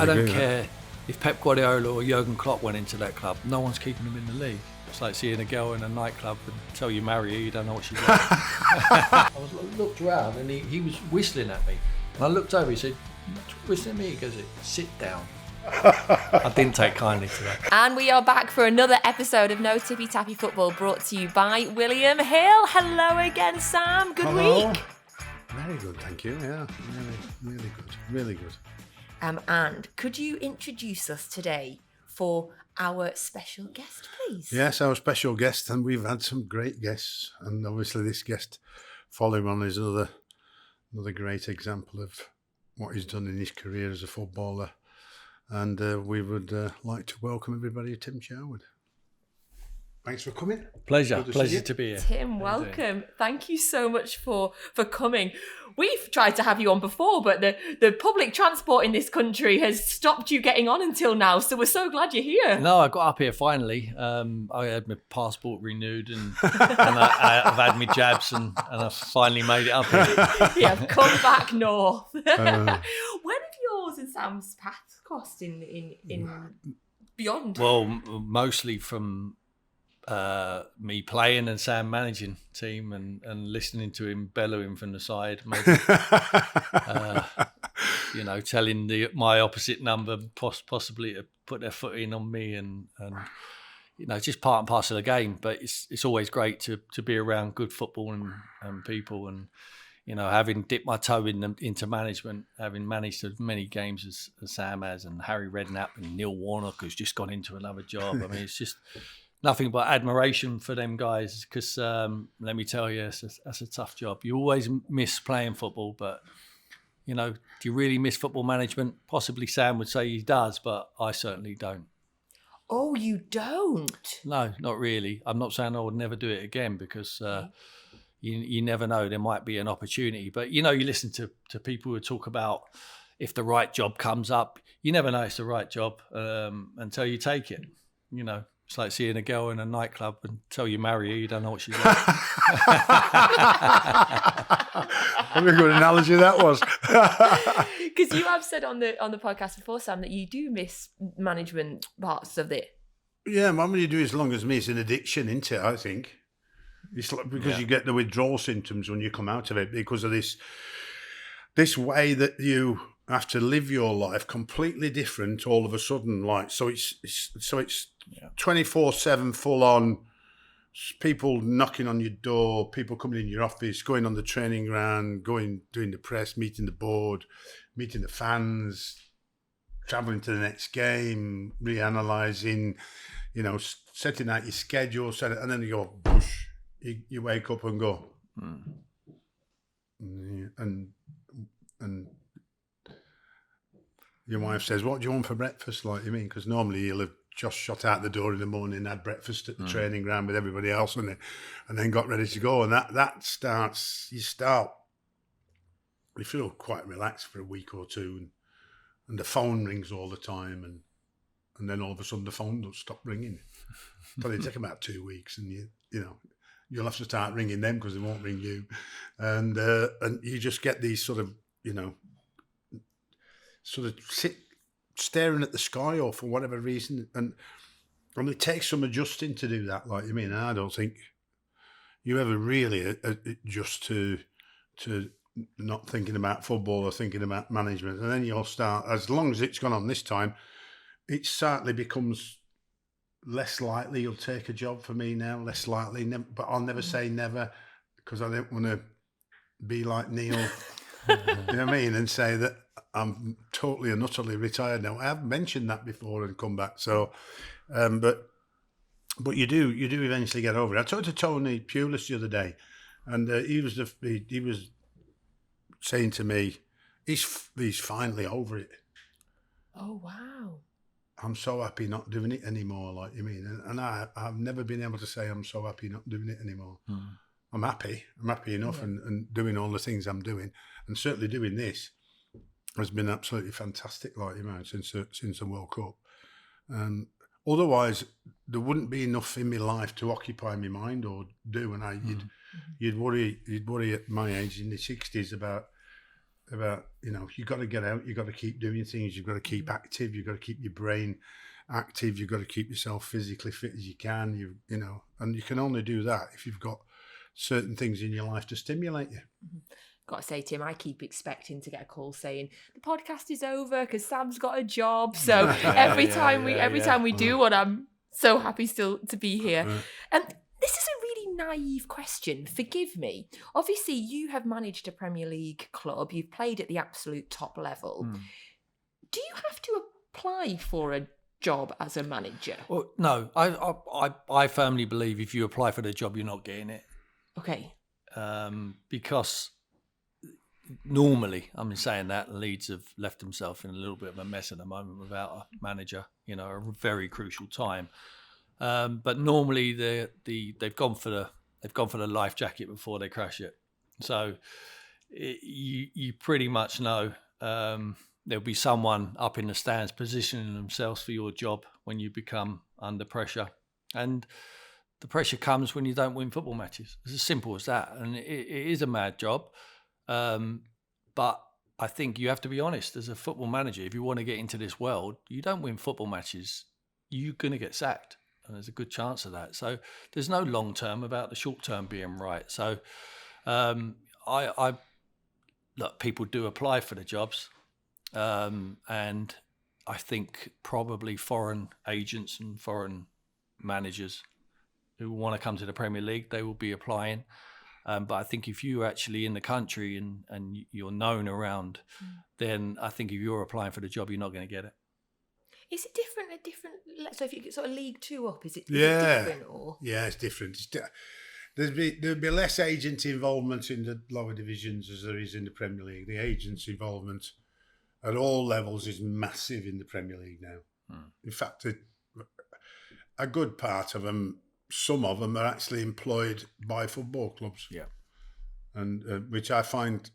I don't care if Pep Guardiola or Jurgen Klopp went into that club. No one's keeping them in the league. It's like seeing a girl in a nightclub and tell you marry her, you don't know what she's like. I looked around and he was whistling at me. And I looked over, he said, whistling at me? He goes, sit down. I didn't take kindly to that. And we are back for another episode of No Tippy Tappy Football, brought to you by William Hill. Hello again, Sam. Good week. Very good, thank you. Yeah, really good. Really good. And could you introduce us today for our special guest, please? Yes, our special guest, and we've had some great guests, and obviously this guest following on is another great example of what he's done in his career as a footballer. And we would like to welcome everybody to Tim Sherwood. Thanks for coming. Pleasure to be here. Tim, welcome. Thank you so much for coming. We've tried to have you on before, but the public transport in this country has stopped you getting on until now. So we're so glad you're here. No, I got up here finally. I had my passport renewed and I've had my jabs and I finally made it up here. Yeah, I've come back north. When have yours and Sam's paths crossed in beyond? Well, mostly from me playing and Sam managing team and listening to him bellowing from the side, maybe telling my opposite number possibly to put their foot in on me and just part and parcel of the game. But it's always great to be around good football and people and having dipped my toe into management, having managed as many games as Sam has, and Harry Redknapp and Neil Warnock who's just gone into another job. I mean, it's just nothing but admiration for them guys because let me tell you, that's a tough job. You always miss playing football, but do you really miss football management? Possibly Sam would say he does, but I certainly don't. Oh, you don't? No, not really. I'm not saying I would never do it again because you never know, there might be an opportunity. But you listen to people who talk about if the right job comes up, you never know it's the right job until you take it. It's like seeing a girl in a nightclub and tell you marry her, you don't know what she's like. What a good analogy that was. Because you have said on the podcast before, Sam, that you do miss management parts of it. Yeah, man, when you do as long as me, it's an addiction, isn't it, I think? It's like, because you get the withdrawal symptoms when you come out of it because of this way that you have to live your life completely different all of a sudden. Like, so it's 24/7 full on, people knocking on your door, people coming in your office, going on the training ground, doing the press, meeting the board, meeting the fans, travelling to the next game, reanalyzing, setting out your schedule, and then you go, whoosh, you wake up and go, and your wife says, what do you want for breakfast? Like, you mean, because normally you'll have just shot out the door in the morning, had breakfast at the training ground with everybody else, and then got ready to go. And that starts, you feel quite relaxed for a week or two, and the phone rings all the time, and then all of a sudden the phone don't stop ringing. Probably take about 2 weeks, and you'll have to start ringing them because they won't ring you, and you just get these sort of sit staring at the sky or for whatever reason, and it takes some adjusting to do that. Like, you mean, I don't think you ever really adjust to not thinking about football or thinking about management, and then you'll start. As long as it's gone on this time, it certainly becomes less likely you'll take a job for me now. Less likely, but I'll never say never because I don't want to be like Neil. You know what I mean? And say that I'm totally and utterly retired now. I have mentioned that before and come back. So, but you do eventually get over it. I talked to Tony Pulis the other day, and he was saying to me, he's finally over it. Oh wow! I'm so happy not doing it anymore. Like, you mean, and I've never been able to say I'm so happy not doing it anymore. I'm happy enough, and doing all the things I'm doing, and certainly doing this has been absolutely fantastic. Like, since the World Cup, otherwise there wouldn't be enough in my life to occupy my mind or do. And you'd worry at my age in the 60s about you've got to get out, you've got to keep doing things, you've got to keep active, you've got to keep your brain active, you've got to keep yourself physically fit as you can, and you can only do that if you've got certain things in your life to stimulate you. Got to say, Tim, I keep expecting to get a call saying the podcast is over because Sam's got a job. So every time we do one, I'm so happy still to be here. And this is a really naive question. Forgive me. Obviously, you have managed a Premier League club. You've played at the absolute top level. Do you have to apply for a job as a manager? Well, no. I firmly believe if you apply for the job, you're not getting it. Okay. Because normally, I'm saying that Leeds have left themselves in a little bit of a mess at the moment without a manager. A very crucial time. But normally they've gone for the life jacket before they crash it. So you pretty much know there'll be someone up in the stands positioning themselves for your job when you become under pressure, and the pressure comes when you don't win football matches. It's as simple as that, and it is a mad job. But I think you have to be honest as a football manager. If you want to get into this world, you don't win football matches, you're going to get sacked. And there's a good chance of that. So there's no long term about the short term being right. So I look, people do apply for the jobs. And I think probably foreign agents and foreign managers who want to come to the Premier League, they will be applying. But I think if you're actually in the country and you're known around, then I think if you're applying for the job, you're not going to get it. Is it different? So if you get sort of League 2 up, is it different? Or? Yeah, it's different. There'd be less agent involvement in the lower divisions as there is in the Premier League. The agents' involvement at all levels is massive in the Premier League now. In fact, a good part of them, some of them are actually employed by football clubs. Yeah, and which I find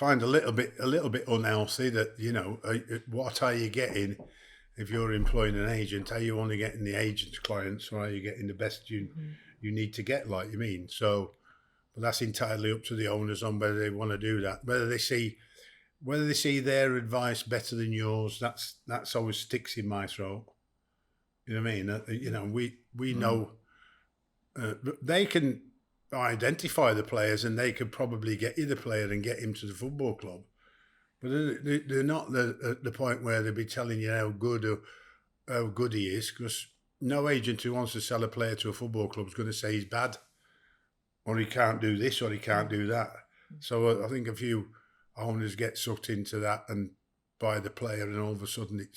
a little bit unhealthy. That what are you getting if you're employing an agent? Are you only getting the agent's clients, or are you getting the best you need to get? Like you mean so, but that's entirely up to the owners on whether they want to do that. Whether they see their advice better than yours, that's always sticks in my throat. You know what I mean? We know they can identify the players and they could probably get you the player and get him to the football club, but they're not at the point where they'll be telling you how good he is, because no agent who wants to sell a player to a football club is going to say he's bad or he can't do this or he can't do that. So I think a few owners get sucked into that and buy the player, and all of a sudden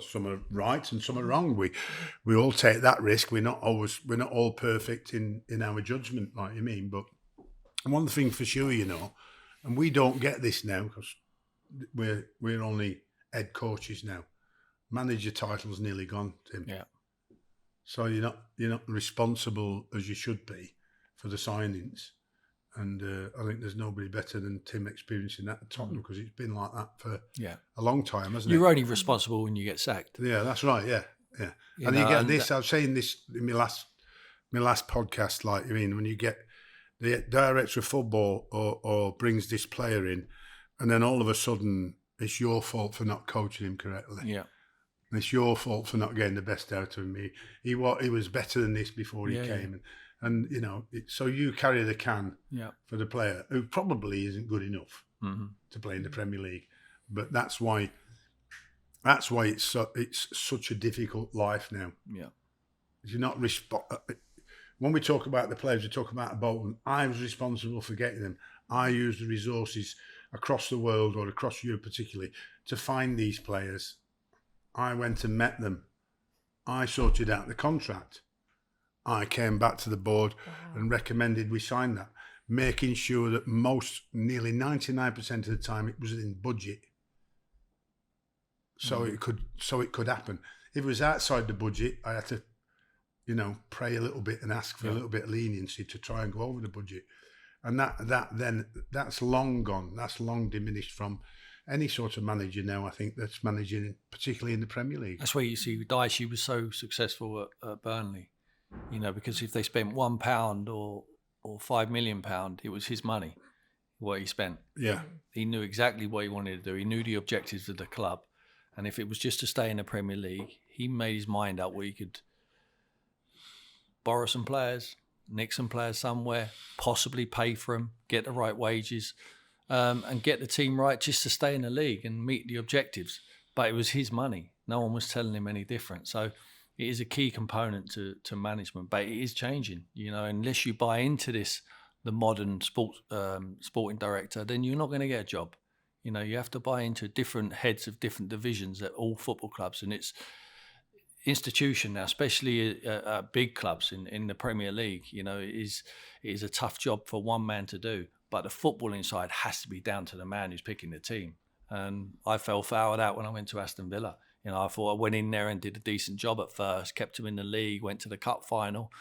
some are right and some are wrong. We all take that risk. We're not all perfect in our judgment, like you mean. But one thing for sure, and we don't get this now because we're only head coaches now. Manager title's nearly gone, Tim. Yeah. So you're not responsible as you should be for the signings. And I think there's nobody better than Tim experiencing that at Tottenham, because it's been like that for a long time, hasn't it? You're only responsible when you get sacked. Yeah, that's right. Yeah. You get this. I was saying this in my last podcast. Like, when you get the director of football or brings this player in, and then all of a sudden it's your fault for not coaching him correctly. Yeah. And it's your fault for not getting the best out of him. He was better than this before he came. And so you carry the can for the player who probably isn't good enough to play in the Premier League. But that's why it's such a difficult life now. Yeah, you're not when we talk about the players, we talk about Bolton. I was responsible for getting them. I used the resources across the world, or across Europe particularly, to find these players. I went and met them. I sorted out the contract. I came back to the board and recommended we sign that, making sure that nearly 99% of the time it was in budget. So it could happen. If it was outside the budget, I had to, pray a little bit and ask for a little bit of leniency to try and go over the budget. And that's long gone. That's long diminished from any sort of manager now, I think, that's managing, particularly in the Premier League. That's where you see Dyche was so successful at Burnley. Because if they spent £1 or £5 million, it was his money. what he spent. Yeah. He knew exactly what he wanted to do. He knew the objectives of the club. And if it was just to stay in the Premier League, he made his mind up where he could borrow some players, nick some players somewhere, possibly pay for them, get the right wages, and get the team right just to stay in the league and meet the objectives. But it was his money. No one was telling him any different. So it is a key component to management, but it is changing. Unless you buy into this, the modern sporting director, then you're not going to get a job. You have to buy into different heads of different divisions at all football clubs, and it's institution now, especially big clubs in the Premier League. It is a tough job for one man to do, but the footballing side has to be down to the man who's picking the team. And I fell foul of that when I went to Aston Villa. I thought I went in there and did a decent job at first, kept them in the league, went to the cup final.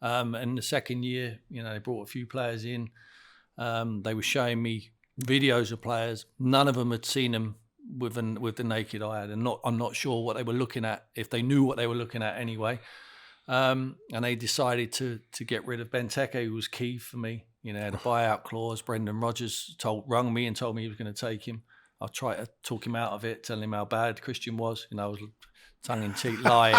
And the second year, they brought a few players in. They were showing me videos of players. None of them had seen them with the naked eye. And I'm not sure what they were looking at, if they knew what they were looking at anyway. And they decided to get rid of Benteke, who was key for me. Had a buyout clause. Brendan Rodgers rung me and told me he was going to take him. I tried to talk him out of it, telling him how bad Christian was. I was tongue-in-cheek lying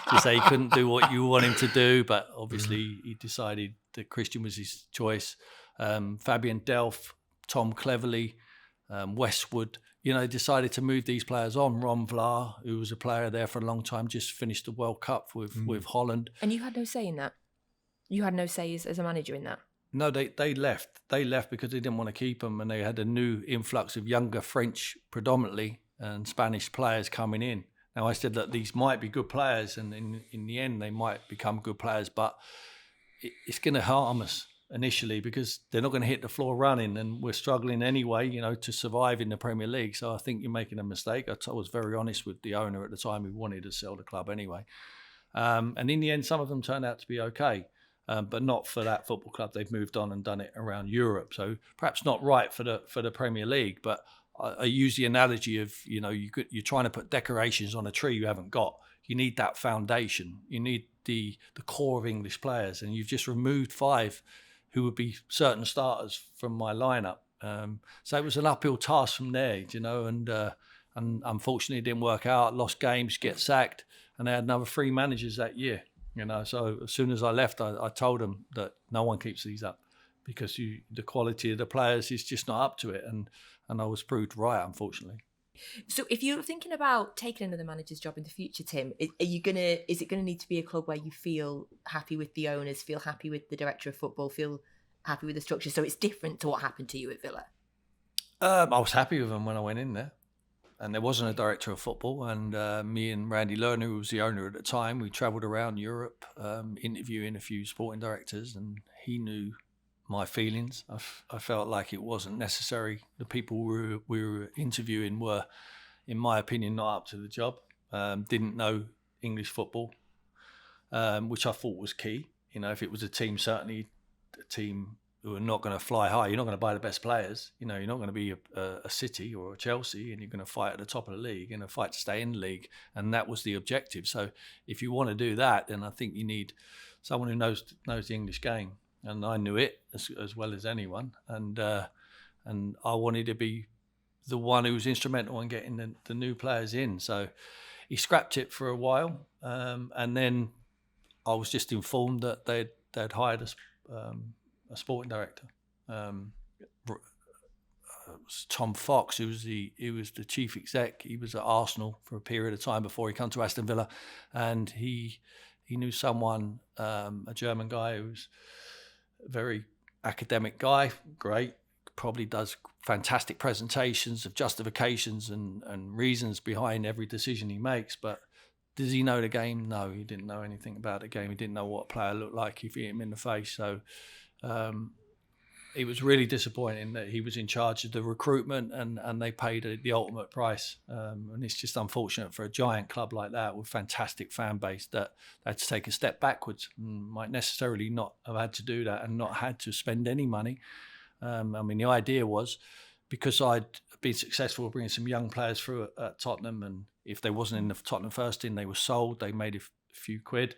to say he couldn't do what you want him to do, but obviously he decided that Christian was his choice. Fabian Delph, Tom Cleverley, Westwood, decided to move these players on. Ron Vlaar, who was a player there for a long time, just finished the World Cup with Holland. And you had no say in that? You had no say as a manager in that? No, they left. They left because they didn't want to keep them, and they had a new influx of younger French predominantly and Spanish players coming in. Now, I said that these might be good players, and in the end, they might become good players, but it's going to harm us initially because they're not going to hit the floor running, and we're struggling anyway, to survive in the Premier League. So I think you're making a mistake. I was very honest with the owner at the time who wanted to sell the club anyway. And in the end, some of them turned out to be okay. But not for that football club. They've moved on and done it around Europe. So perhaps not right for the Premier League. But I use the analogy of, you're trying to put decorations on a tree you haven't got. You need that foundation. You need the core of English players. And you've just removed 5 who would be certain starters from my lineup. So it was an uphill task from there, and unfortunately it didn't work out. Lost games, get sacked. And they had another 3 managers that year. So as soon as I left, I told them that no one keeps these up because the quality of the players is just not up to it. And I was proved right, unfortunately. So if you're thinking about taking another manager's job in the future, Tim, is it going to need to be a club where you feel happy with the owners, feel happy with the director of football, feel happy with the structure? So it's different to what happened to you at Villa? I was happy with them when I went in there. And there wasn't a director of football. And me and Randy Lerner, who was the owner at the time, we travelled around Europe interviewing a few sporting directors, and he knew my feelings. I felt like it wasn't necessary. The people we were interviewing were, in my opinion, not up to the job, didn't know English football, which I thought was key. If it was a team, certainly a team who are not going to fly high. You're not going to buy the best players. You're not going to be a City or a Chelsea, and you're going to fight at the top of the league. You're going to fight to stay in the league, and that was the objective. So if you want to do that, then I think you need someone who knows the English game, and I knew it as well as anyone. And I wanted to be the one who was instrumental in getting the new players in. So he scrapped it for a while, and then I was just informed that they'd hired us. A sporting director. It was Tom Fox, who was the chief exec. He was at Arsenal for a period of time before he came to Aston Villa, and he knew someone, a German guy who's a very academic guy, great, probably does fantastic presentations of justifications and reasons behind every decision he makes, but does he know the game? No, he didn't know anything about the game. He didn't know what a player looked like if you hit him in the face. So it was really disappointing that he was in charge of the recruitment and they paid the ultimate price. And it's just unfortunate for a giant club like that with fantastic fan base that they had to take a step backwards and might necessarily not have had to do that and not had to spend any money. The idea was because I'd been successful bringing some young players through at Tottenham, and if they wasn't in the Tottenham first team, they were sold. They made a few quid.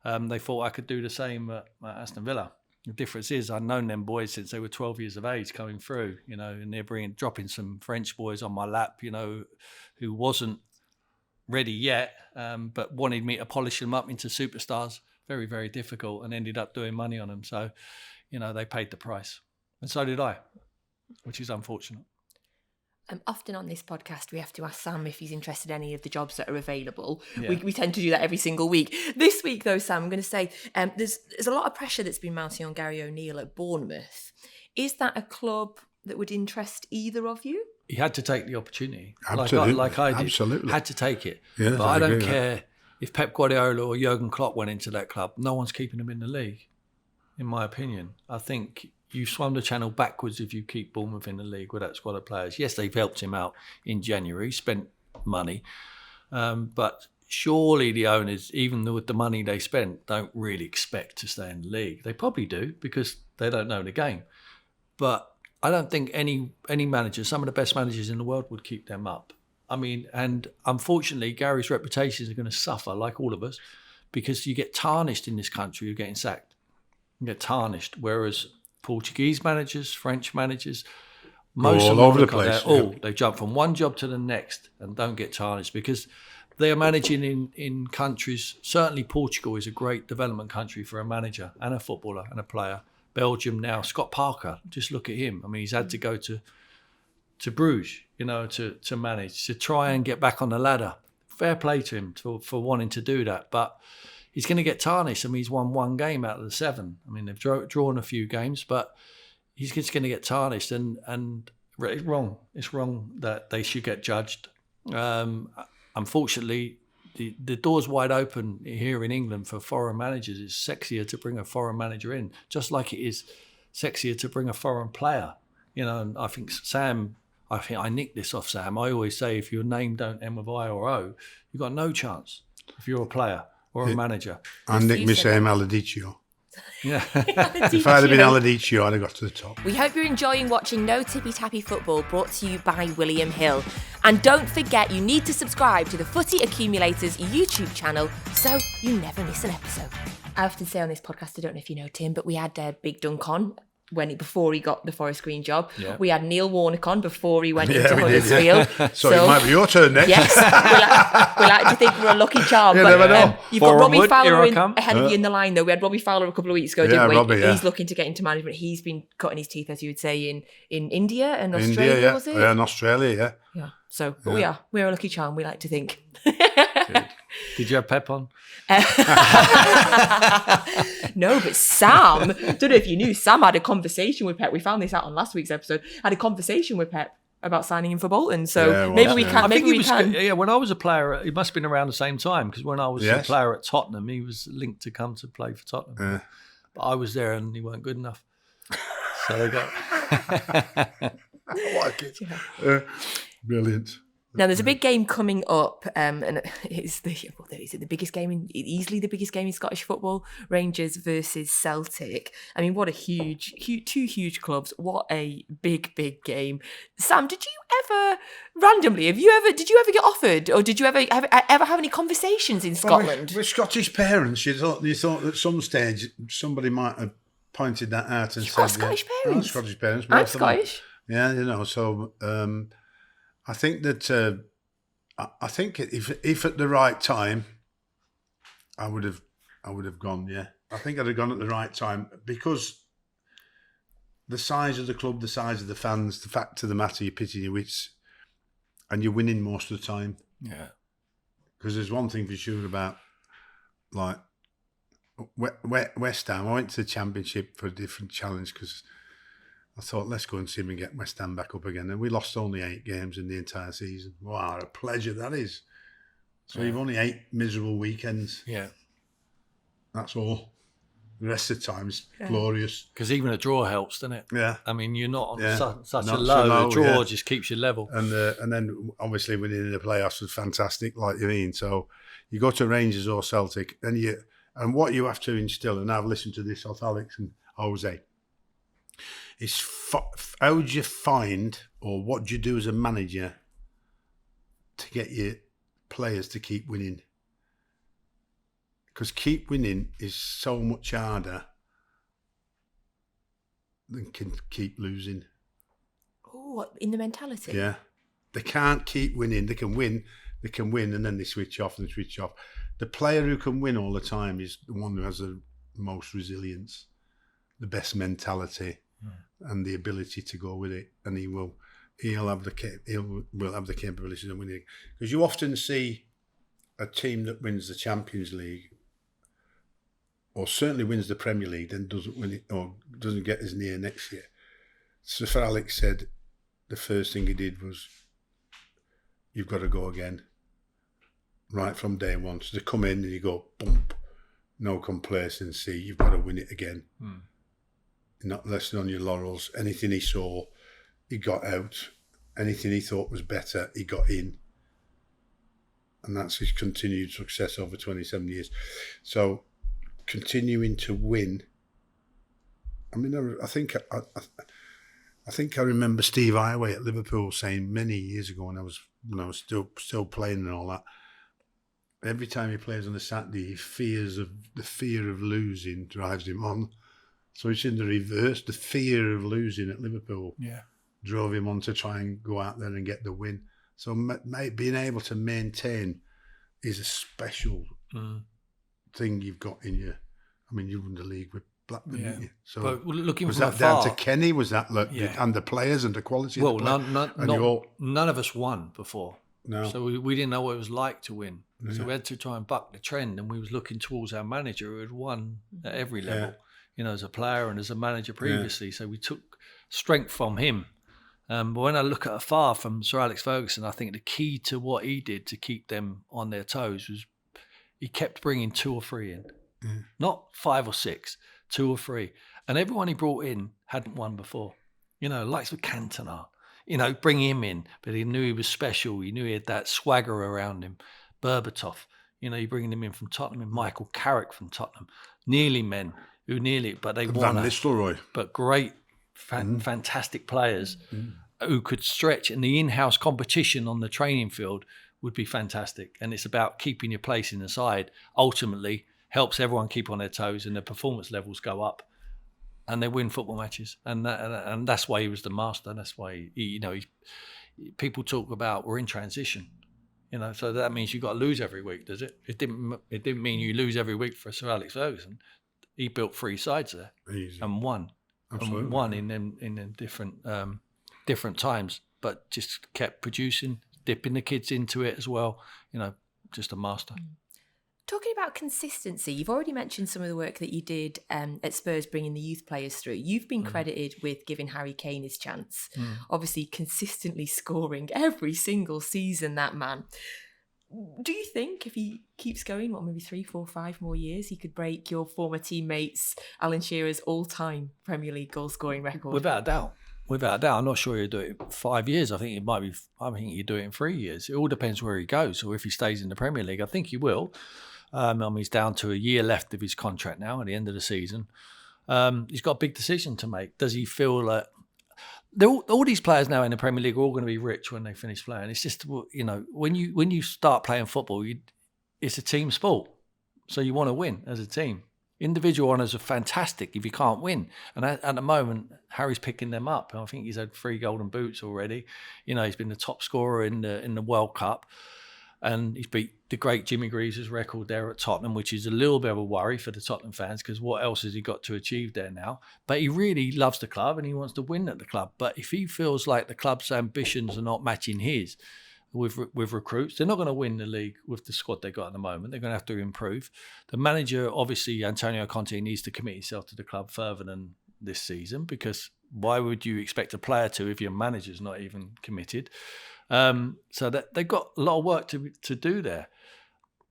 They thought I could do the same at Aston Villa. The difference is I've known them boys since they were 12 years of age coming through, and they're dropping some French boys on my lap, who wasn't ready yet, but wanted me to polish them up into superstars. Very, very difficult, and ended up doing money on them. So, they paid the price. And so did I, which is unfortunate. Often on this podcast, we have to ask Sam if he's interested in any of the jobs that are available. Yeah. We tend to do that every single week. This week, though, Sam, I'm going to say there's a lot of pressure that's been mounting on Gary O'Neill at Bournemouth. Is that a club that would interest either of you? He had to take the opportunity, Absolutely. like I did. Absolutely. Had to take it. Yes, but I don't agree with care if Pep Guardiola or Jurgen Klopp went into that club. No one's keeping him in the league, in my opinion. I think you swum the channel backwards if you keep Bournemouth in the league with that squad of players. Yes, they've helped him out in January, spent money. But surely the owners, even with the money they spent, don't really expect to stay in the league. They probably do because they don't know the game. But I don't think any manager, some of the best managers in the world, would keep them up. I mean, and unfortunately, Gary's reputation is going to suffer, like all of us, because you get tarnished in this country, you're getting sacked. You get tarnished, whereas Portuguese managers, French managers, most all of them over the place. They jump from one job to the next and don't get tarnished because they are managing in countries. Certainly, Portugal is a great development country for a manager and a footballer and a player. Belgium now, Scott Parker, just look at him. I mean, he's had to go to Bruges, to manage, to try and get back on the ladder. Fair play to him for wanting to do that, but he's going to get tarnished. I mean, he's won one game out of the 7. I mean, they've drawn a few games, but he's just going to get tarnished, and it's wrong. It's wrong that they should get judged. Unfortunately, the door's wide open here in England for foreign managers. It's sexier to bring a foreign manager in, just like it is sexier to bring a foreign player. And I think I nicked this off Sam. I always say if your name don't end with I or O, you've got no chance if you're a player or a manager. I nicked my same Allardyce. Yeah. If I'd have been Allardyce, I'd have got to the top. We hope you're enjoying watching No Tippy Tappy Football, brought to you by William Hill. And don't forget, you need to subscribe to the Footy Accumulators YouTube channel so you never miss an episode. I often say on this podcast, I don't know if you know Tim, but we had Big Dunk on before he got the Forest Green job. Yeah. We had Neil Warnock on before he went into Huddersfield. So it might be your turn next. Yes, we like to think we're a lucky charm. You never know. You've got Robbie Fowler ahead of you in the line, though. We had Robbie Fowler a couple of weeks ago, didn't we? Robbie, He's looking to get into management. He's been cutting his teeth, as you would say, in India and Australia, was it? Yeah, in Australia, yeah. So, but we're a lucky charm, we like to think. Good. Did you have Pep on? No, but Sam, don't know if you knew, Sam had a conversation with Pep. We found this out on last week's episode. Had a conversation with Pep about signing him for Bolton. So maybe we can. Yeah, when I was a player, it must have been around the same time because when I was a player at Tottenham, he was linked to come to play for Tottenham. Yeah. But I was there and he weren't good enough. So they got. I like it. Yeah. Brilliant. Now, there's a big game coming up, and it's the biggest game, easily the biggest game in Scottish football, Rangers versus Celtic. I mean, what a two huge clubs. What a big game. Sam, did you ever, randomly, did you ever get offered, or did you ever have any conversations in Scotland? With Scottish parents, you thought at some stage somebody might have pointed that out and said, Scottish parents? Scottish parents. I'm Scottish. Yeah, so... I think that if at the right time, I would have gone. Yeah, I think I'd have gone at the right time because the size of the club, the size of the fans, the fact of the matter, you're pitching your wits, and you're winning most of the time. Yeah, because there's one thing for sure about like West Ham. I went to the Championship for a different challenge because I thought, let's go and see them and get West Ham back up again. And we lost only 8 games in the entire season. Wow, a pleasure that is. So you've only 8 miserable weekends. Yeah. That's all. The rest of the time is glorious. Because even a draw helps, doesn't it? Yeah. I mean, you're not on such a low. The draw just keeps you level. And then obviously winning in the playoffs was fantastic, like you mean. So you go to Rangers or Celtic, and what you have to instill, and I've listened to this off Alex and Jose, is how do you find, or what do you do as a manager to get your players to keep winning? Because keep winning is so much harder than can keep losing. Oh, what, in the mentality? Yeah. They can't keep winning. They can win, and then they switch off and switch off. The player who can win all the time is the one who has the most resilience, the best mentality, and the ability to go with it. And he'll have the capability of winning. Because you often see a team that wins the Champions League, or certainly wins the Premier League, then doesn't win it, or doesn't get as near next year. So Sir Alex said the first thing he did was, you've got to go again, right from day one. So to come in and you go, bump, no complacency, you've got to win it again. Not resting on your laurels. Anything he saw, he got out. Anything he thought was better, he got in. And that's his continued success over 27 years. So continuing to win. I mean, I think I remember Steve Iway at Liverpool saying many years ago when I was still playing and all that. Every time he plays on a Saturday, the fear of losing drives him on. So it's in the reverse. The fear of losing at Liverpool drove him on to try and go out there and get the win. So being able to maintain is a special thing you've got in you. I mean, you won the league with Blackburn, didn't you? So but looking was from that afar, down to Kenny? Was that and the players and the quality of the players? None of us won before. No. So we didn't know what it was like to win. Yeah. So we had to try and buck the trend, and we was looking towards our manager who had won at every level, as a player and as a manager previously. So we took strength from him. But when I look at afar from Sir Alex Ferguson, I think the key to what he did to keep them on their toes was he kept bringing 2 or 3 in. Not 5 or 6, 2 or 3. And everyone he brought in hadn't won before. Likes of Cantona. Bring him in, but he knew he was special. He knew he had that swagger around him. Berbatov, you bringing him in from Tottenham, and Michael Carrick from Tottenham. But they won. Van Nistelrooy. But great, fantastic players who could stretch, and the in-house competition on the training field would be fantastic. And it's about keeping your place in the side. Ultimately, helps everyone keep on their toes, and their performance levels go up, and they win football matches. And that's why he was the master. That's why people talk about we're in transition. So that means you've got to lose every week, does it? It didn't mean you lose every week for Sir Alex Ferguson. He built 3 sides there. Easy. And won. Absolutely. And won in them different times, but just kept producing, dipping the kids into it as well. Just a master. Talking about consistency, you've already mentioned some of the work that you did at Spurs, bringing the youth players through. You've been credited with giving Harry Kane his chance. Obviously, consistently scoring every single season, that man. Do you think if he keeps going, maybe 3, 4, 5 more years, he could break your former teammates Alan Shearer's all-time Premier League goal-scoring record? Without a doubt. I'm not sure he'll do it in 5 years. I think he'll do it in 3 years. It all depends where he goes, or if he stays in the Premier League. I think he will. He's down to a year left of his contract now at the end of the season. He's got a big decision to make. Does he feel that all these players now in the Premier League are all going to be rich when they finish playing? It's just, when you start playing football, it's a team sport. So you want to win as a team. Individual honours are fantastic if you can't win. And at the moment, Harry's picking them up. I think he's had 3 golden boots already. He's been the top scorer in the World Cup. And he's beat the great Jimmy Greaves' record there at Tottenham, which is a little bit of a worry for the Tottenham fans, because what else has he got to achieve there now? But he really loves the club and he wants to win at the club. But if he feels like the club's ambitions are not matching his with recruits, they're not going to win the league with the squad they've got at the moment. They're going to have to improve. The manager, obviously, Antonio Conte, needs to commit himself to the club further than this season, because why would you expect a player to if your manager's not even committed? So that they've got a lot of work to do there.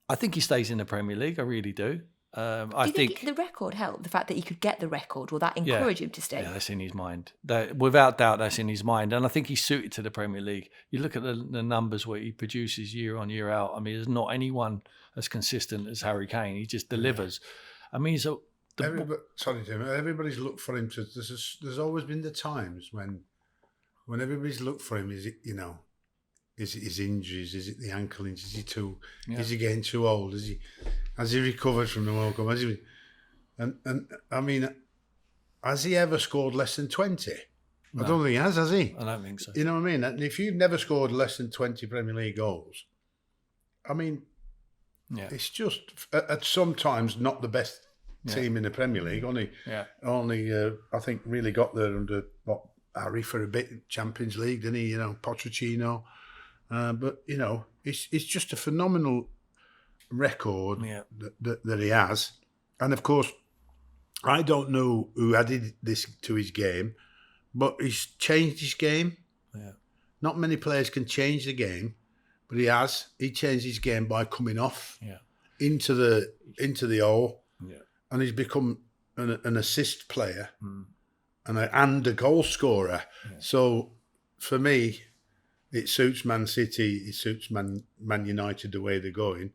I think he stays in the Premier League. I really do. Do you think the record helped? The fact that he could get the record, will that encourage him to stay? Yeah, that's in his mind. Without doubt, that's in his mind. And I think he's suited to the Premier League. You look at the numbers where he produces year on, year out. I mean, there's not anyone as consistent as Harry Kane. He just delivers. I mean, sorry, Tim. Everybody's looked for him. There's always been the times when everybody's looked for him. Is it, is it his injuries? Is it the ankle injuries? Is he getting too old? Has he recovered from the World Cup? And I mean, has he ever scored less than 20? No. I don't think he has he? I don't think so. You know what I mean? And if you've never scored less than 20 Premier League goals, I mean, it's just at sometimes not the best team in the Premier League. Only, I think, really got there under Harry for a bit, Champions League, didn't he? You know, Pochettino. But you know, it's just a phenomenal record that he has. And of course, I don't know who added this to his game, but he's changed his game. Yeah. Not many players can change the game, but he has. He changed his game by coming off into the hole, and he's become an assist player and a goal scorer. Yeah. So for me, it suits Man City. It suits Man United the way they're going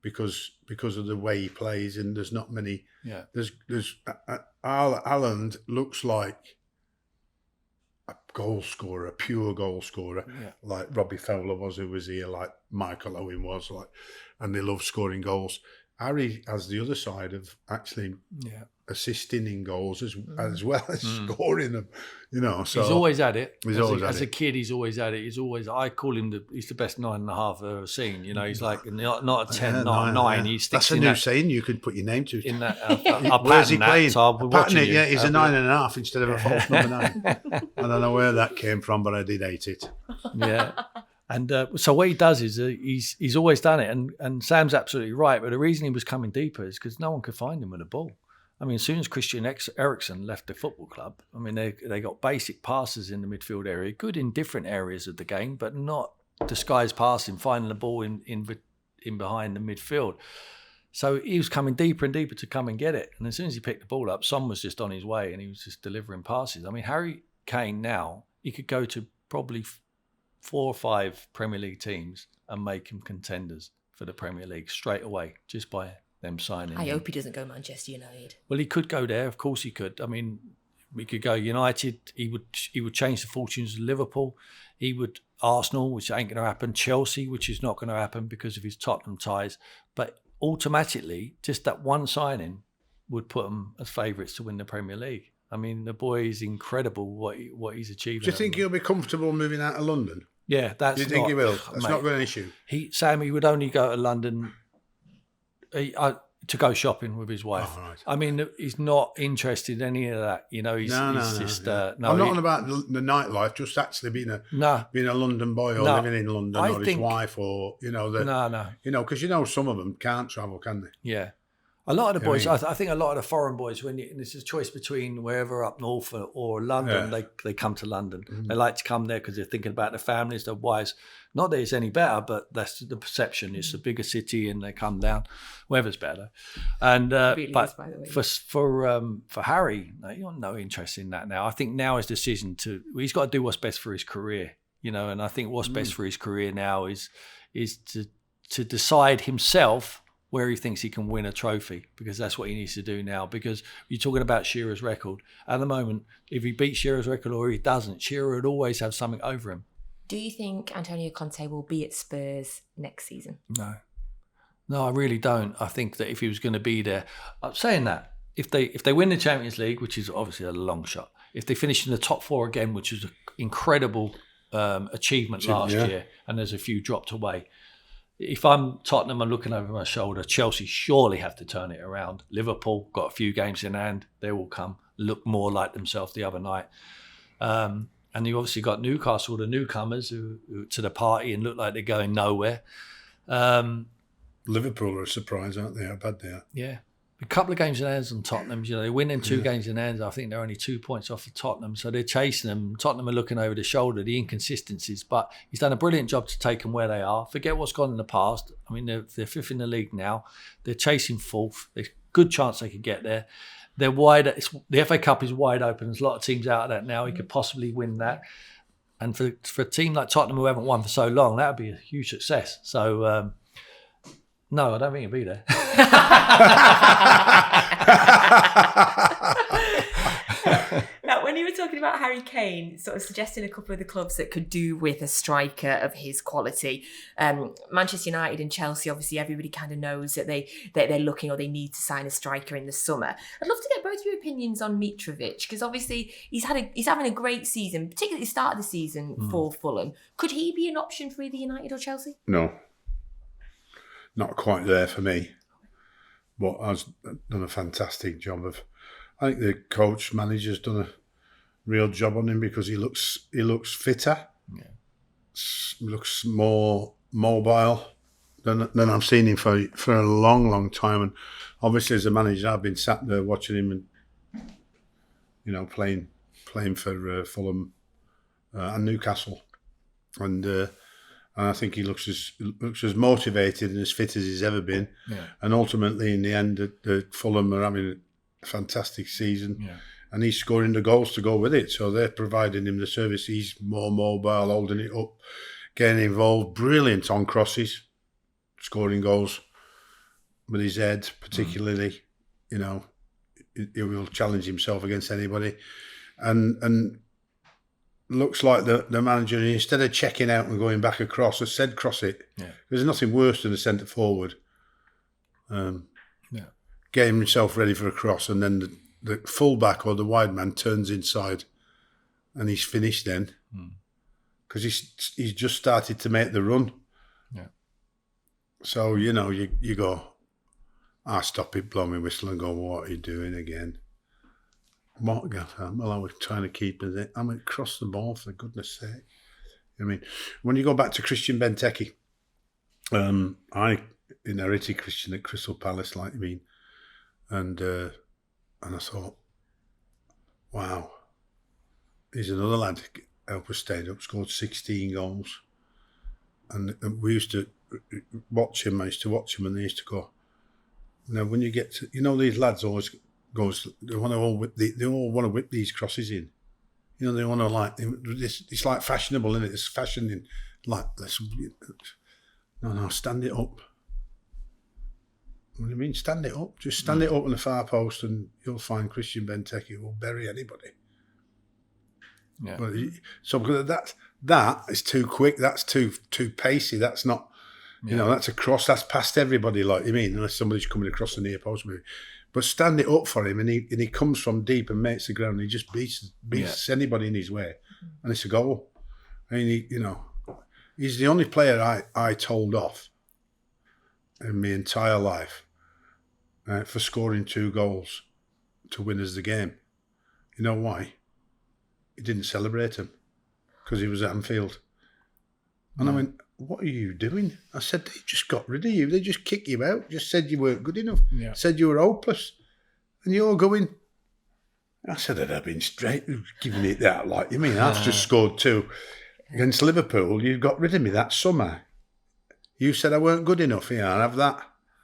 because of the way he plays. And there's not many. Yeah. There's Haaland looks like a goal scorer, a pure goal scorer, like Robbie Fowler was, who was here, like Michael Owen was, like, and they love scoring goals. Harry has the other side of actually assisting in goals as well as scoring them, you know. So he's always at it. As a kid, he's always at it. I call him he's the best 9.5 I've ever seen. You know, he's like not a 10, not a 9. He sticks. That's a new saying. You could put your name to it. In that, where's he playing? So I'll be watching you. Yeah, he's a 9.5 instead of a false number 9. I don't know where that came from, but I did hate it. Yeah. And so what he does is he's always done it, and Sam's absolutely right. But the reason he was coming deeper is because no one could find him with a ball. I mean, as soon as Christian Eriksen left the football club, I mean, they got basic passes in the midfield area, good in different areas of the game, but not disguised passing, finding the ball in behind the midfield. So he was coming deeper and deeper to come and get it. And as soon as he picked the ball up, Son was just on his way, and he was just delivering passes. I mean, Harry Kane now, he could go to probably 4 or 5 Premier League teams and make them contenders for the Premier League straight away just by them signing. I hope he doesn't go Manchester United. Well, he could go there. Of course he could. I mean, we could go United. He would change the fortunes of Liverpool. He would Arsenal, which ain't going to happen. Chelsea, which is not going to happen because of his Tottenham ties. But automatically, just that one signing would put them as favourites to win the Premier League. I mean, the boy is incredible what he's achieving. Do you think he'll be comfortable moving out of London? Yeah, that's. Do you think he will? That's not an issue. He would only go to London to go shopping with his wife. Oh, right. I mean, he's not interested in any of that. You know, he's just. No. I'm not on about the nightlife. Just actually being a London boy or living in London or his wife or you know because some of them can't travel, can they? Yeah. A lot of the boys, I think a lot of the foreign boys, when it's a choice between wherever up north or London, they come to London. Mm-hmm. They like to come there because they're thinking about their families, their wives. Not that it's any better, but that's the perception. It's a bigger city, and they come down. Weather's better, and really but is, by the way. For Harry, you got no interest in that now. I think now his decision he's got to do what's best for his career, you know. And I think what's best for his career now is to decide himself where he thinks he can win a trophy, because that's what he needs to do now. Because you're talking about Shearer's record. At the moment, if he beats Shearer's record or he doesn't, Shearer would always have something over him. Do you think Antonio Conte will be at Spurs next season? No, I really don't. I think that if he was going to be there, I'm saying that, if they win the Champions League, which is obviously a long shot, if they finish in the top 4 again, which is an incredible achievement last year, and there's a few dropped away, if I'm Tottenham and looking over my shoulder, Chelsea surely have to turn it around. Liverpool got a few games in hand. They will come, look more like themselves the other night. And you obviously got Newcastle, the newcomers, who to the party and look like they're going nowhere. Liverpool are a surprise, aren't they? How bad they are. Yeah. A couple of games in hands on Tottenham. You know, they win them 2 games in hands. I think they're only 2 points off of Tottenham. So they're chasing them. Tottenham are looking over the shoulder, the inconsistencies. But he's done a brilliant job to take them where they are. Forget what's gone in the past. I mean, they're 5th in the league now. They're chasing 4th. There's a good chance they could get there. They're wide. The FA Cup is wide open. There's a lot of teams out of that now. He could possibly win that. And for a team like Tottenham who haven't won for so long, that would be a huge success. So, no, I don't think he'll be there. Now, when you were talking about Harry Kane, sort of suggesting a couple of the clubs that could do with a striker of his quality, Manchester United and Chelsea, obviously everybody kind of knows that they're looking or they need to sign a striker in the summer. I'd love to get both your opinions on Mitrovic, because obviously he's having a great season, particularly at the start of the season for Fulham. Could he be an option for either United or Chelsea? No, not quite there for me. But has done a fantastic job of. I think the coach manager's done a real job on him because he looks fitter. Yeah. Looks more mobile than I've seen him for a long, long time. And obviously, as a manager, I've been sat there watching him and playing for Fulham and Newcastle, and I think he looks as motivated and as fit as he's ever been. Yeah. And ultimately, in the end, the Fulham are having a fantastic season. Yeah. And he's scoring the goals to go with it. So they're providing him the service. He's more mobile, holding it up, getting involved. Brilliant on crosses, scoring goals with his head, particularly. He will challenge himself against anybody. And looks like the manager, instead of checking out and going back across, has said cross it. Yeah. There's nothing worse than a centre forward getting himself ready for a cross, and then the full-back or the wide man turns inside and he's finished then because he's just started to make the run. Yeah. So, you go, I stop it, blow my whistle and go, what are you doing again? What, Gaffer? Well, I was trying to keep it. I mean, cross the ball, for goodness sake. I mean, when you go back to Christian Benteke, I inherited Christian at Crystal Palace, like you mean, and I thought, wow, here's another lad who helped us stay up, scored 16 goals, and we used to watch him. I used to watch him, and they used to go. Now, when you get to, these lads always goes, they all want to whip these crosses in. They want to it's like fashionable, isn't it? It's fashion in no, stand it up. What do you mean, stand it up? Just stand it up on the far post and you'll find Christian Benteke will bury anybody. Yeah. But that is too quick. That's too pacey. That's not, that's a cross. That's past everybody, like you mean, unless somebody's coming across the near post maybe. But stand it up for him, and he comes from deep and makes the ground. And he just beats anybody in his way, and it's a goal. I mean, he's the only player I told off in my entire life for scoring 2 goals to win us the game. You know why? He didn't celebrate him because he was at Anfield, and I went, what are you doing? I said, they just got rid of you. They just kicked you out. Just said you weren't good enough. Yeah. Said you were hopeless. And you're going. I said, I'd have been straight giving it that. Like, you mean, I've just scored 2 against Liverpool. You got rid of me that summer. You said I weren't good enough. Yeah, I'll have that.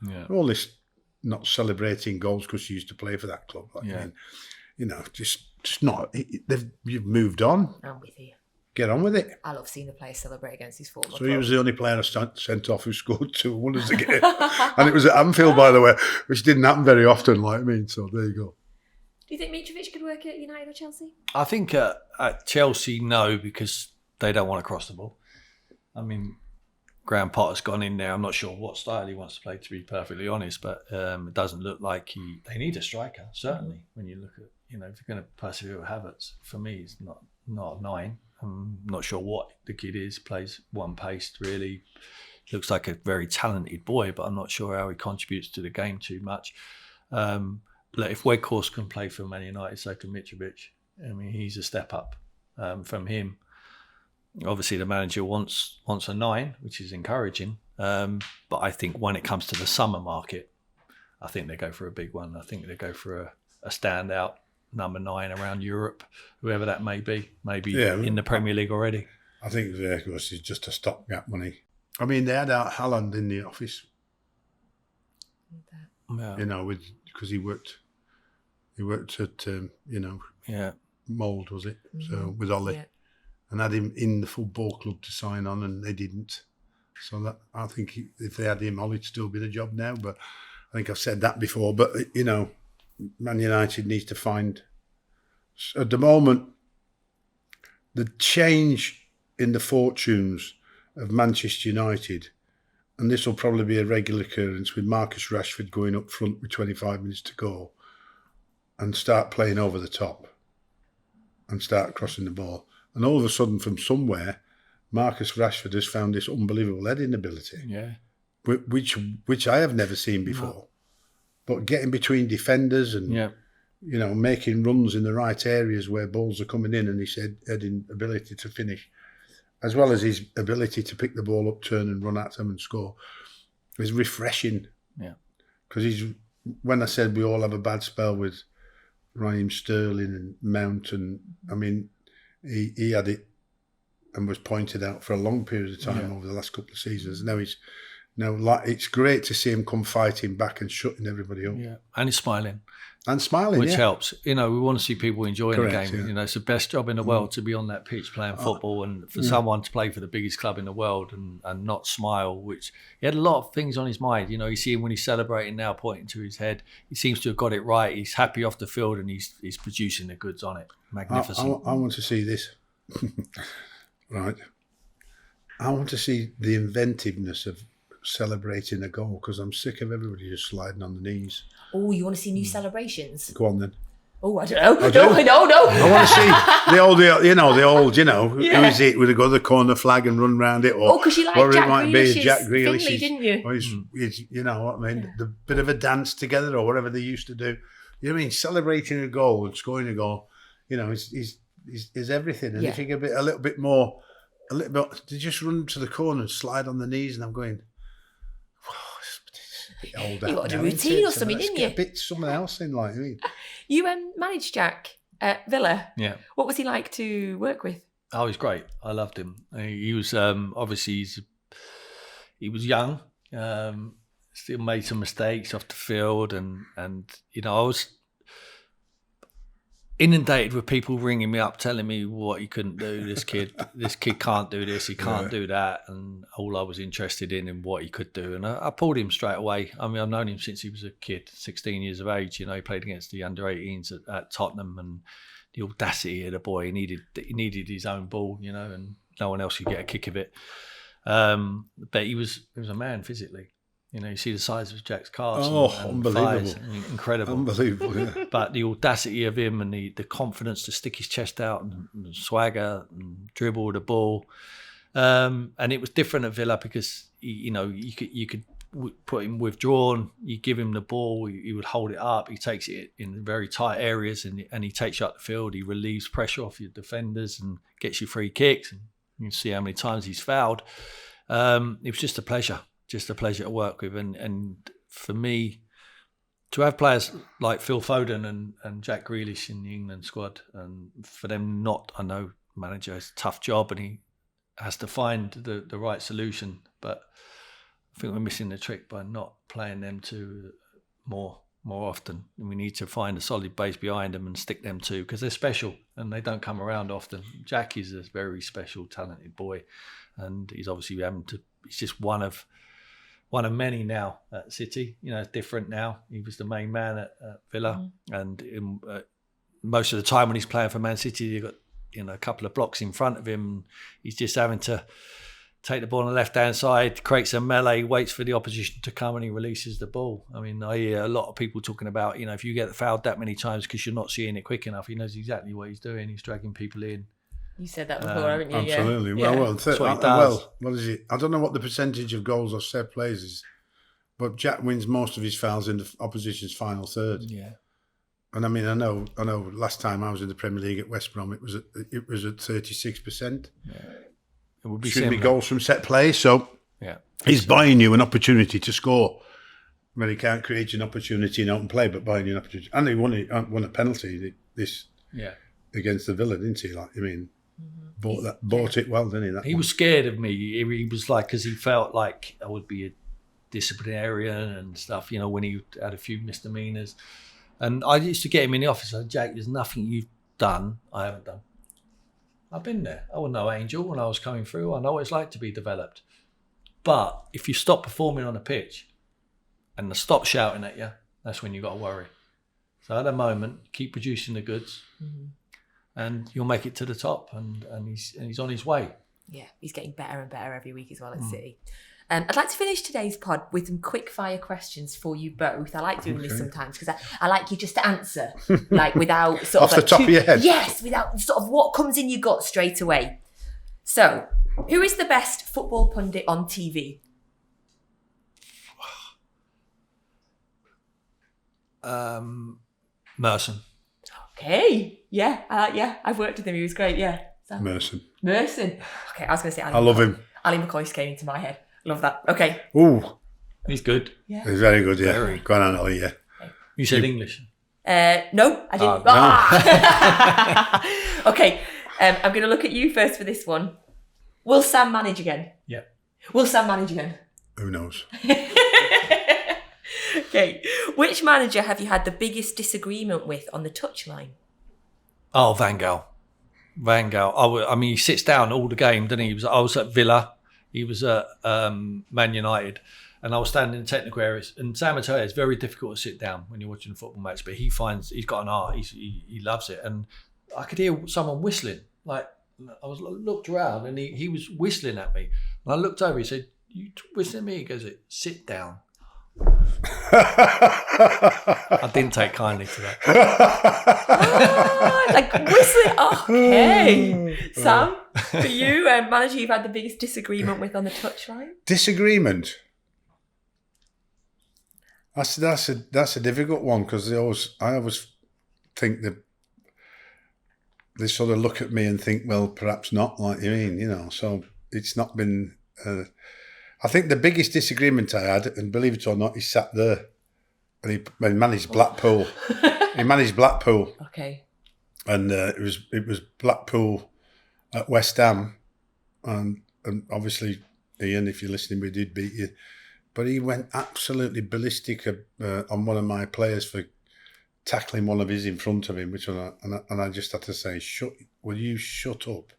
Yeah. All this not celebrating goals because you used to play for that club. Like, I mean, just not. You've moved on. I'm with you. Get on with it. I love seeing the player celebrate against his former club. So he was the only player I sent off who scored 2 wonders again. And it was at Anfield, by the way, which didn't happen very often, like I mean. So there you go. Do you think Mitrovic could work at United or Chelsea? I think at Chelsea, no, because they don't want to cross the ball. I mean, Graham Potter's gone in there. I'm not sure what style he wants to play, to be perfectly honest, but it doesn't look like they need a striker, certainly, when you look at, if you're going to persevere with Havertz. For me, it's not a 9. I'm not sure what the kid is. Plays one-paced, really. Looks like a very talented boy, but I'm not sure how he contributes to the game too much. If Weghorst can play for Man United, so can Mitrovic. I mean, he's a step up from him. Obviously, the manager wants a 9, which is encouraging. But I think when it comes to the summer market, I think they go for a big one. I think they go for a standout number 9 around Europe, whoever that may be, maybe in the Premier League already. I think Weghorst is just a stopgap money. I mean, they had Haaland in the office. Yeah. Because he worked at Mould, was it? Mm-hmm. So with Ollie, and had him in the football club to sign on, and they didn't. So that, I think if they had him, Ollie'd still be the job now. But I think I've said that before. But Man United needs to find at the moment, the change in the fortunes of Manchester United, and this will probably be a regular occurrence with Marcus Rashford going up front with 25 minutes to go and start playing over the top and start crossing the ball. And all of a sudden, from somewhere, Marcus Rashford has found this unbelievable heading ability, which I have never seen before. No. But getting between defenders and making runs in the right areas where balls are coming in, and his heading ability to finish, as well as his ability to pick the ball up, turn and run at them and score, is refreshing. Yeah, because when I said we all have a bad spell with Raheem Sterling and Mount, and I mean, he had it and was pointed out for a long period of time over the last couple of seasons. Now it's great to see him come fighting back and shutting everybody up. Yeah, and he's smiling. Which helps. We want to see people enjoying the game. It's the best job in the world to be on that pitch playing football, and for someone to play for the biggest club in the world and not smile, which he had a lot of things on his mind. You see him when he's celebrating now, pointing to his head. He seems to have got it right. He's happy off the field, and he's producing the goods on it. Magnificent. I want to see this. Right. I want to see the inventiveness of celebrating a goal, because I'm sick of everybody just sliding on the knees. Oh, you want to see new celebrations? Go on then. Oh, I don't know. No. I want to see the old, who is it? Would have got the corner flag and run round it? Or because you like Jack Grealish, didn't you? Or he's, you know what I mean? The bit of a dance together or whatever they used to do. You know what I mean? Celebrating a goal and scoring a goal, is everything. And if you get a little bit, they just run to the corner and slide on the knees, and I'm going, you got a routine or something, didn't you? A bit something else in, like me. You managed Jack at Villa. Yeah. What was he like to work with? Oh, he's great. I loved him. He was obviously he was young. Still made some mistakes off the field, and I was inundated with people ringing me up telling me what he couldn't do. This kid can't do this, he can't do that, and all I was interested in what he could do, and I pulled him straight away. I mean, I've known him since he was a kid, 16 years of age. He played against the under-18s at Tottenham, and the audacity of the boy. He needed his own ball, and no one else could get a kick of it. But he was a man physically. You see the size of Jack's calves. Oh, unbelievable. Thighs. Incredible. Unbelievable, yeah. But the audacity of him and the confidence to stick his chest out and swagger and dribble the ball. And it was different at Villa because, you could put him withdrawn, you give him the ball, he would hold it up, he takes it in very tight areas and he takes you up the field, he relieves pressure off your defenders and gets you free kicks. And you can see how many times he's fouled. It was just a pleasure to work with, and for me to have players like Phil Foden and Jack Grealish in the England squad, and for them I know manager has a tough job and he has to find the right solution, but I think we're missing the trick by not playing them two more often, and we need to find a solid base behind them and stick them two, because they're special and they don't come around often. Jack is a very special, talented boy, and he's obviously he's just one of many now at City. It's different now. He was the main man at Villa, and most of the time when he's playing for Man City, you've got a couple of blocks in front of him. He's just having to take the ball on the left-hand side, creates a melee, waits for the opposition to come, and he releases the ball. I mean, I hear a lot of people talking about, if you get fouled that many times because you're not seeing it quick enough, he knows exactly what he's doing. He's dragging people in. You said that before, haven't you? Absolutely. Yeah. What is it? I don't know what the percentage of goals or set plays is, but Jack wins most of his fouls in the opposition's final third. Yeah. And I mean, I know. Last time I was in the Premier League at West Brom, it was at 36%. Yeah. It would be should similar. Be goals from set play. So he's buying you an opportunity to score. Well, he can't create an opportunity in open play, but buying you an opportunity. And he won a penalty against the Villa, didn't he? Bought it well, didn't he? He was scared of me. He was like, because he felt like I would be a disciplinarian and stuff, when he had a few misdemeanors. And I used to get him in the office. I said, Jack, there's nothing you've done I haven't done. I've been there. I was no angel when I was coming through. I know what it's like to be developed. But if you stop performing on a pitch and they stop shouting at you, that's when you've got to worry. So at the moment, keep producing the goods. and you'll make it to the top. And he's on his way. Yeah, he's getting better and better every week as well at City. I'd like to finish today's pod with some quick fire questions for you both. I like doing this sometimes because I like you just to answer, like without sort Off of the top of your head. Yes, without sort of what comes in your gut straight away. So, who is the best football pundit on TV? Merson. Okay, yeah, I've worked with him. He was great. Yeah, Merson. Okay, I was going to say Ali. I love him. Ali McCoist came into my head. Love that. Okay. Ooh, He's good. Yeah. he's very good. Yeah, Very. Go on, Ali. Yeah. You said English. No, I didn't. no. Okay, I'm going to look at you first for this one. Will Sam manage again? Yeah. Will Sam manage again? Who knows? Okay. Which manager have you had the biggest disagreement with on the touchline? Oh, Van Gaal. I mean, he sits down all the game, doesn't he? I was at Villa. He was at Man United. And I was standing in the technical areas. And Sam will tell you, it's very difficult to sit down when you're watching a football match. But he's got an art. He loves it. And I could hear someone whistling. Like, I looked around and he was whistling at me. And I looked over. He said, "You whistling at me?" He goes, "Sit down." I didn't take kindly to that. Like whistling. Okay. Sam, for you, manager you've had the biggest disagreement with on the touchline? Disagreement. That's a difficult one because I always think that they sort of look at me and think, well, perhaps not, like you mean, you know. So it's not been. I think the biggest disagreement I had, and believe it or not, he sat there and he managed Blackpool. He managed Blackpool. Okay. And it was Blackpool at West Ham, and obviously, Ian, if you're listening, we did beat you. But he went absolutely ballistic on one of my players for tackling one of his in front of him, and I just had to say, will you shut up,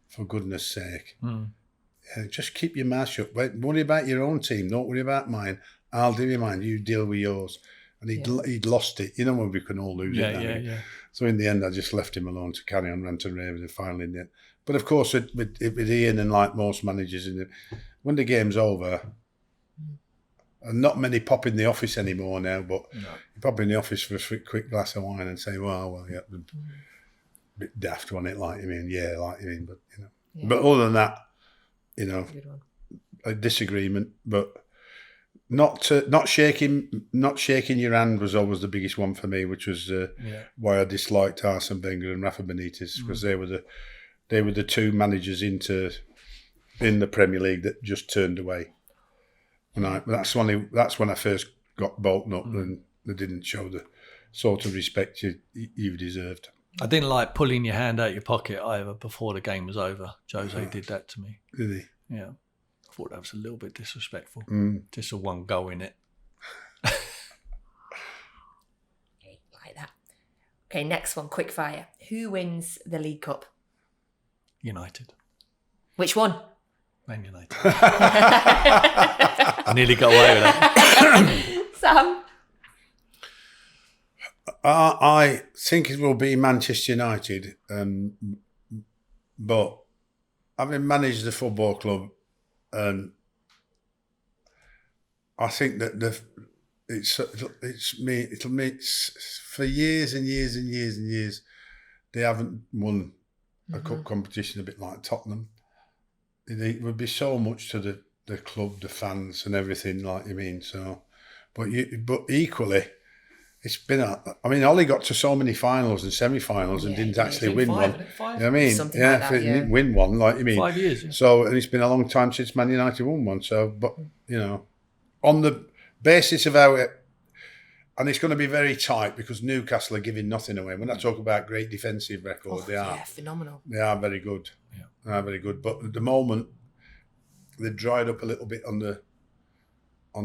for goodness sake. Yeah, just keep your mouth shut. Worry about your own team, don't worry about mine. I'll do mine, you deal with yours. And he'd lost it. You know when we can all lose it. Yeah. So in the end, I just left him alone to carry on ranting and raving and finally in the end. But of course, with Ian and like most managers, when the game's over, and not many pop in the office anymore now, but you pop in the office for a quick glass of wine and say, well, yeah, a bit daft on it, like you mean, but you know. Yeah. But other than that, you know, a disagreement, but not shaking your hand was always the biggest one for me, which was why I disliked Arsene Wenger and Rafa Benitez, because they were the two managers in the Premier League that just turned away. And that's when I first got bolted up, and they didn't show the sort of respect you deserved. I didn't like pulling your hand out your pocket either before the game was over. Jose did that to me. Did he? Yeah. I thought that was a little bit disrespectful. Just a one goal in it. Okay, like that. Okay, next one, quick fire. Who wins the League Cup? United. Which one? Man United. I nearly got away with that. Sam? I think it will be Manchester United, but having managed the football club, I think that it'll make for years and years and years and years they haven't won a cup competition, a bit like Tottenham. It would be so much to the club, the fans, and everything, like you mean. So, but equally, it's been Ollie got to so many finals and semi-finals and didn't actually win one. You know what I mean? Something like that, didn't win one, like you mean. 5 years. Yeah. So, and it's been a long time since Man United won one. So, but you know, on the basis of how it, and it's going to be very tight because Newcastle are giving nothing away. When I talk about great defensive record, they are phenomenal. They are very good. Yeah. They are very good. But at the moment, they've dried up a little bit on the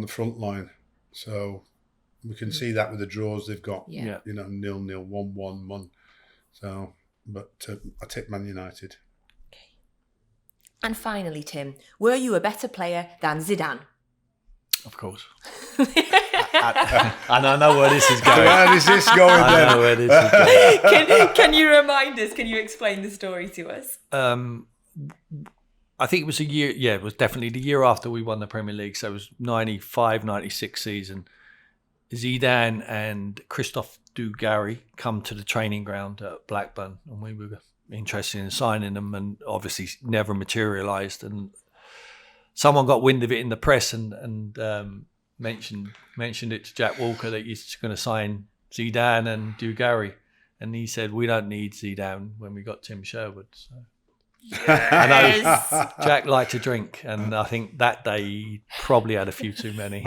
front line. So we can see that with the draws they've got. Yeah. You know, 0-0, 1-1. So, but I take Man United. Okay. And finally, Tim, were you a better player than Zidane? Of course. And I know where this is going. Where is this going I then? know where this is going. Can you remind us? Can you explain the story to us? I think it was a year. Yeah, it was definitely the year after we won the Premier League. So it was 95-96 season. Zidane and Christophe Dugarry come to the training ground at Blackburn, and we were interested in signing them, and obviously never materialised. And someone got wind of it in the press and mentioned it to Jack Walker that he's going to sign Zidane and Dugarry, and he said, "We don't need Zidane," when we got Tim Sherwood. So. I know Jack liked to drink, and I think that day he probably had a few too many.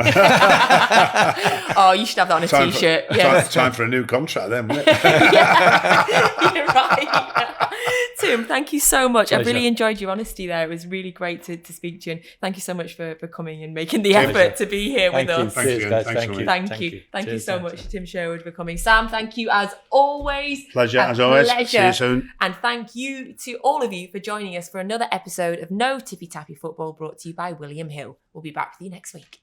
Oh, you should have that on a t-shirt. Yes. Time for a new contract then, wouldn't it? Yeah, you're right. Tim, thank you so much. Pleasure. I really enjoyed your honesty there. It was really great to speak to you, and thank you so much for coming and making the effort to be here with us. Thank you, guys. Thank you. Thank you Cheers, so thanks. much, Tim Sherwood, for coming. Sam, thank you as always. Pleasure, A as always. pleasure. See you soon. And thank you to all of you for joining us for another episode of No Tippy Tappy Football, brought to you by William Hill. We'll be back with you next week.